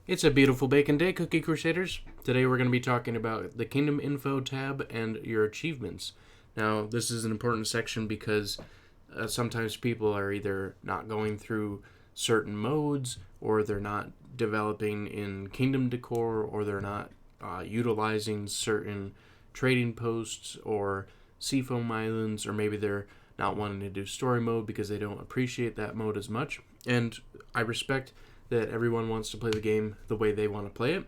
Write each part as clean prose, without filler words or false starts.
It's a beautiful bacon day, Cookie Crusaders. Today we're going to be talking about the Kingdom Info tab and your achievements. Now, this is an important section because sometimes people are either not going through certain modes, or they're not developing in Kingdom Decor, or they're not utilizing certain trading posts or seafoam islands, or maybe they're not wanting to do story mode because they don't appreciate that mode as much. And I respect that everyone wants to play the game the way they want to play it.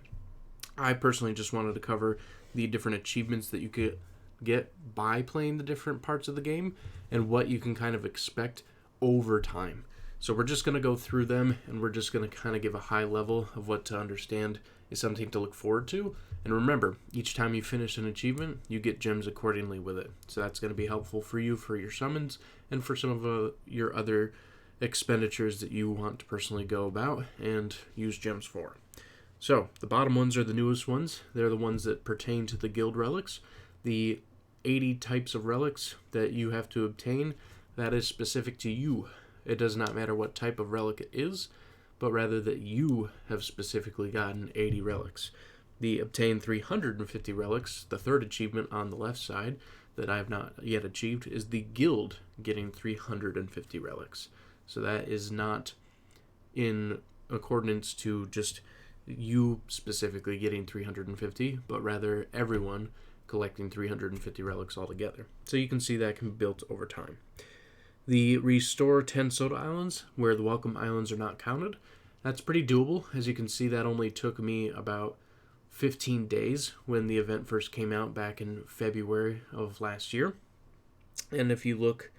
I personally just wanted to cover the different achievements that you could get by playing the different parts of the game and what you can kind of expect over time. So we're just going to go through them, and we're just going to kind of give a high level of what to understand is something to look forward to. And remember, each time you finish an achievement, you get gems accordingly with it. So that's going to be helpful for you for your summons and for some of your other expenditures that you want to personally go about and use gems for. So the bottom ones are the newest ones. They're the ones that pertain to the guild relics. The 80 types of relics that you have to obtain, that is specific to you. It does not matter what type of relic it is, but rather that you have specifically gotten 80 relics. The obtain 350 relics, the third achievement on the left side that I have not yet achieved, is the guild getting 350 relics. So that is not in accordance to just you specifically getting 350, but rather everyone collecting 350 relics altogether. So you can see that can be built over time. The restore 10 soda islands, where the welcome islands are not counted. That's pretty doable. As you can see, that only took me about 15 days when the event first came out back in February of last year. And if you look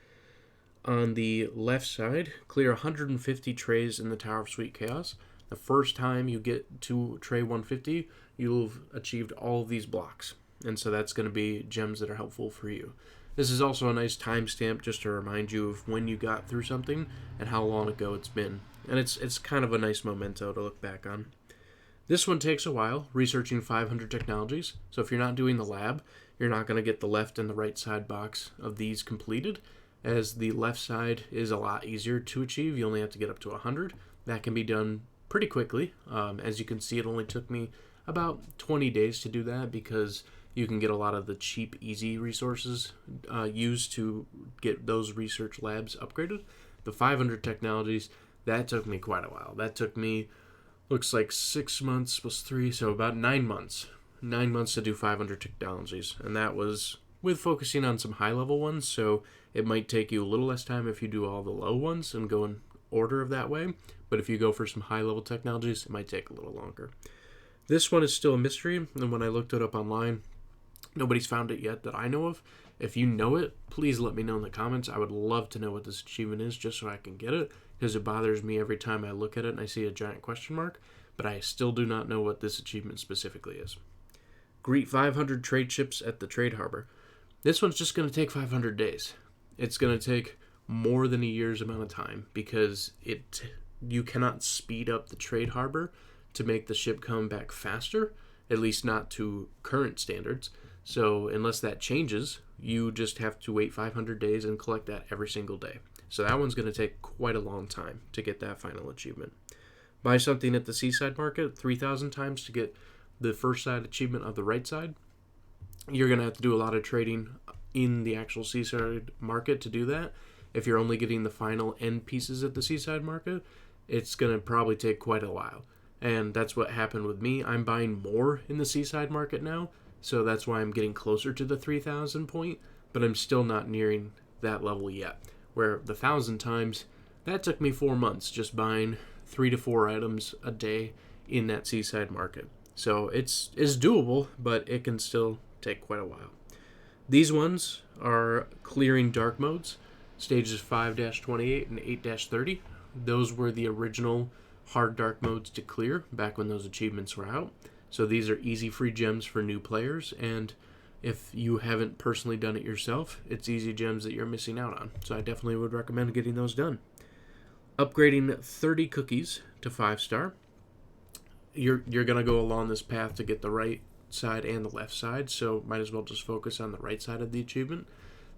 on the left side, clear 150 trays in the Tower of Sweet Chaos. The first time you get to tray 150, you'll have achieved all of these blocks. And so that's going to be gems that are helpful for you. This is also a nice timestamp just to remind you of when you got through something and how long ago it's been. And it's kind of a nice memento to look back on. This one takes a while, researching 500 technologies. So if you're not doing the lab, you're not going to get the left and the right side box of these completed, as the left side is a lot easier to achieve. You only have to get up to 100. That can be done pretty quickly. As you can see, it only took me about 20 days to do that because you can get a lot of the cheap, easy resources used to get those research labs upgraded. The 500 technologies, that took me quite a while. That took me, looks like 6 months plus 3, so about 9 months. 9 months to do 500 technologies, and that was with focusing on some high-level ones, so it might take you a little less time if you do all the low ones and go in order of that way, but if you go for some high-level technologies, it might take a little longer. This one is still a mystery, and when I looked it up online, nobody's found it yet that I know of. If you know it, please let me know in the comments. I would love to know what this achievement is just so I can get it, because it bothers me every time I look at it and I see a giant question mark, but I still do not know what this achievement specifically is. Greet 500 trade ships at the trade harbor. This one's just going to take 500 days. It's going to take more than a year's amount of time because you cannot speed up the trade harbor to make the ship come back faster, at least not to current standards. So unless that changes, you just have to wait 500 days and collect that every single day. So that one's going to take quite a long time to get that final achievement. Buy something at the Seaside market 3,000 times to get the first side achievement of the right side. You're going to have to do a lot of trading in the actual Seaside market to do that. If you're only getting the final end pieces at the Seaside market, it's going to probably take quite a while. And that's what happened with me. I'm buying more in the Seaside market now, so that's why I'm getting closer to the 3,000 point, but I'm still not nearing that level yet. Where the 1,000 times, that took me 4 months just buying 3 to 4 items a day in that Seaside market. So it's doable, but it can still take quite a while. These ones are clearing dark modes, stages 5-28 and 8-30. Those were the original hard dark modes to clear back when those achievements were out. So these are easy free gems for new players, and if you haven't personally done it yourself, it's easy gems that you're missing out on. So I definitely would recommend getting those done. Upgrading 30 cookies to 5-star. You're going to go along this path to get the right side and the left side, so might as well just focus on the right side of the achievement.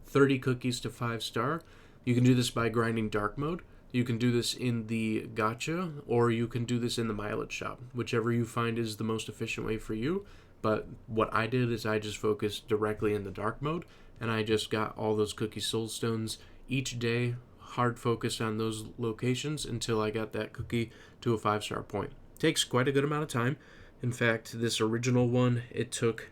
30 cookies to 5-star. You can do this by grinding dark mode. You can do this in the gacha, or you can do this in the mileage shop, whichever you find is the most efficient way for you. But what I did is I just focused directly in the dark mode, and I just got all those cookie soul stones each day, hard focused on those locations until I got that cookie to a 5-star point. Takes quite a good amount of time. In fact, this original one, it took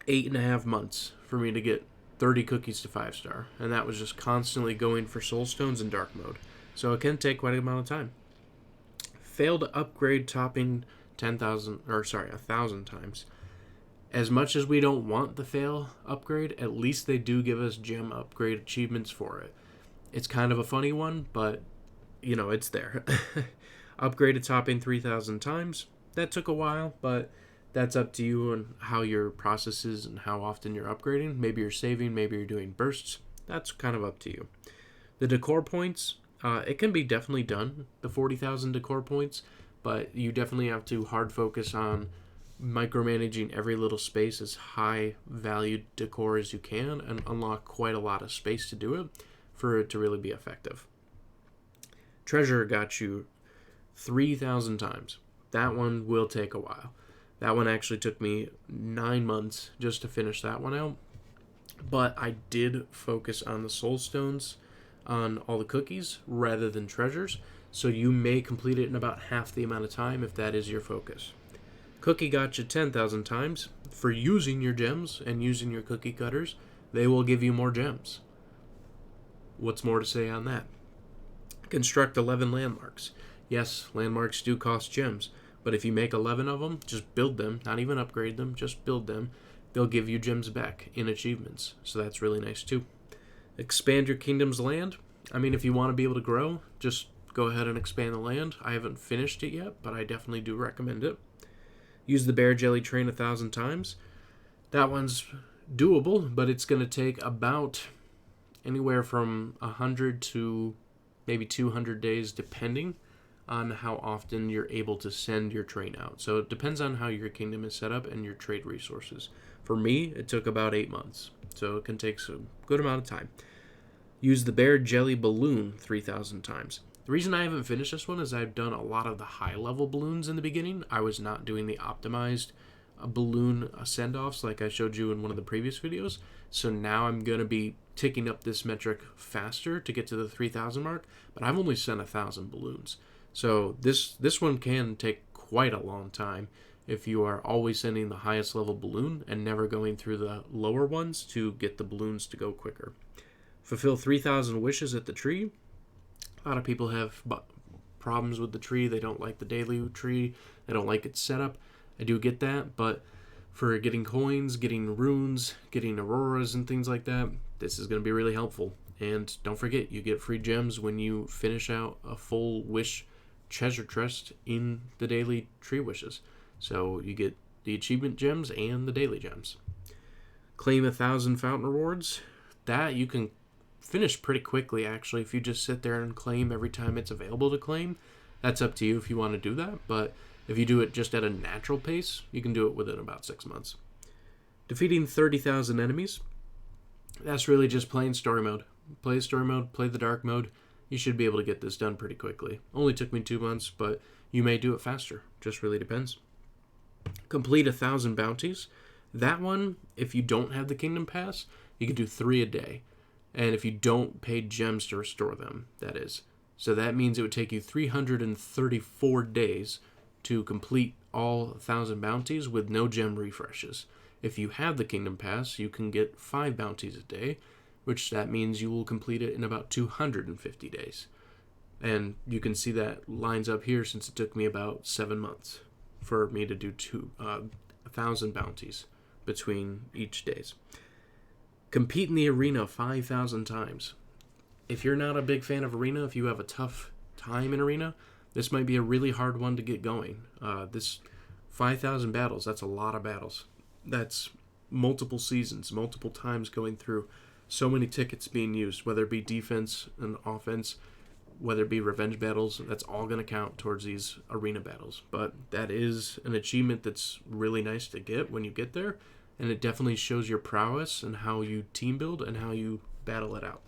8.5 months for me to get 30 cookies to 5-star, and that was just constantly going for soul stones in dark mode. So it can take quite a amount of time. Failed to upgrade topping 1,000 times. As much as we don't want the fail upgrade, at least they do give us gem upgrade achievements for it. It's kind of a funny one, but it's there. Upgraded topping 3,000 times. That took a while, but that's up to you and how your process is and how often you're upgrading. Maybe you're saving, maybe you're doing bursts. That's kind of up to you. The decor points, it can be definitely done, the 40,000 decor points, but you definitely have to hard focus on micromanaging every little space as high valued decor as you can and unlock quite a lot of space to do it for it to really be effective. Treasure got you 3,000 times. That one will take a while. That one actually took me 9 months just to finish that one out. But I did focus on the soul stones on all the cookies rather than treasures. So you may complete it in about half the amount of time if that is your focus. Cookie got you 10,000 times. For using your gems and using your cookie cutters, they will give you more gems. What's more to say on that? Construct 11 landmarks. Yes, landmarks do cost gems. But if you make 11 of them, just build them, not even upgrade them, just build them. They'll give you gems back in achievements. So that's really nice too. Expand your kingdom's land. I mean, if you want to be able to grow, just go ahead and expand the land. I haven't finished it yet, but I definitely do recommend it. Use the bear jelly train 1,000 times. That one's doable, but it's going to take about anywhere from 100 to maybe 200 days, depending on how often you're able to send your train out. So it depends on how your kingdom is set up and your trade resources. For me, it took about 8 months, so it can take a good amount of time. Use the bear jelly balloon 3,000 times. The reason I haven't finished this one is I've done a lot of the high-level balloons in the beginning. I was not doing the optimized balloon send-offs like I showed you in one of the previous videos. So now I'm going to be ticking up this metric faster to get to the 3,000 mark, but I've only sent 1,000 balloons. So this one can take quite a long time if you are always sending the highest level balloon and never going through the lower ones to get the balloons to go quicker. Fulfill 3,000 wishes at the tree. A lot of people have problems with the tree. They don't like the daily tree. They don't like its setup. I do get that, but for getting coins, getting runes, getting auroras and things like that, this is going to be really helpful. And don't forget, you get free gems when you finish out a full wish treasure chest in the daily tree wishes. So you get the achievement gems and the daily gems. Claim 1,000 fountain rewards. That you can finish pretty quickly, actually, if you just sit there and claim every time it's available to claim. That's up to you if you want to do that, but if you do it just at a natural pace, you can do it within about 6 months. Defeating 30,000 enemies. That's really just playing story mode. Play story mode, play the dark mode. You should be able to get this done pretty quickly. Only took me 2 months, but you may do it faster. Just really depends. Complete 1,000 bounties. That one, if you don't have the Kingdom Pass, you can do 3 a day. And if you don't pay gems to restore them, that is. So that means it would take you 334 days to complete all 1,000 bounties with no gem refreshes. If you have the Kingdom Pass, you can get 5 bounties a day, which that means you will complete it in about 250 days. And you can see that lines up here since it took me about 7 months for me to do 1,000 bounties between each days. Compete in the arena 5,000 times. If you're not a big fan of arena, if you have a tough time in arena, this might be a really hard one to get going. This 5,000 battles, that's a lot of battles. That's multiple seasons, multiple times going through. So many tickets being used, whether it be defense and offense, whether it be revenge battles, that's all going to count towards these arena battles. But that is an achievement that's really nice to get when you get there, and it definitely shows your prowess and how you team build and how you battle it out.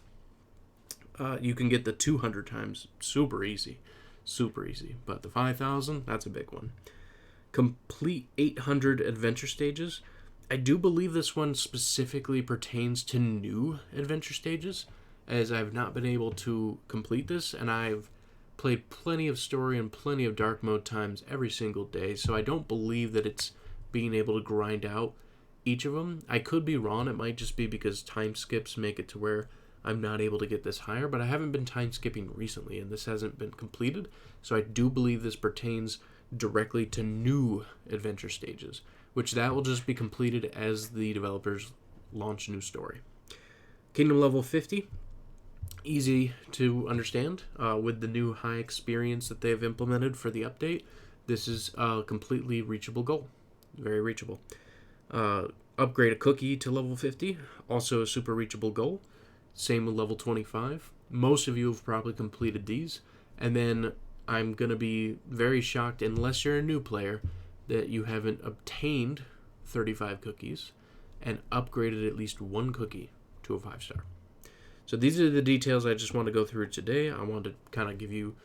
You can get the 200 times super easy. Super easy. But the 5,000, that's a big one. Complete 800 adventure stages. I do believe this one specifically pertains to new adventure stages, as I've not been able to complete this, and I've played plenty of story and plenty of dark mode times every single day, so I don't believe that it's being able to grind out each of them. I could be wrong. It might just be because time skips make it to where I'm not able to get this higher, but I haven't been time skipping recently, and this hasn't been completed, so I do believe this pertains directly to new adventure stages, which that will just be completed as the developers launch a new story. Kingdom level 50, easy to understand with the new high experience that they've implemented for the update. This is a completely reachable goal, very reachable. Upgrade a cookie to level 50, also a super reachable goal. Same with level 25. Most of you have probably completed these, and then I'm going to be very shocked, unless you're a new player, that you haven't obtained 35 cookies and upgraded at least one cookie to a 5-star. So these are the details I just want to go through today. I want to kind of give you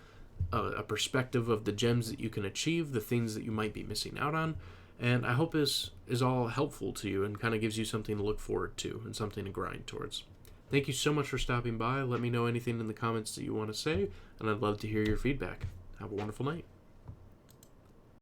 a perspective of the gems that you can achieve, the things that you might be missing out on, and I hope this is all helpful to you and kind of gives you something to look forward to and something to grind towards. Thank you so much for stopping by. Let me know anything in the comments that you want to say, and I'd love to hear your feedback. Have a wonderful night.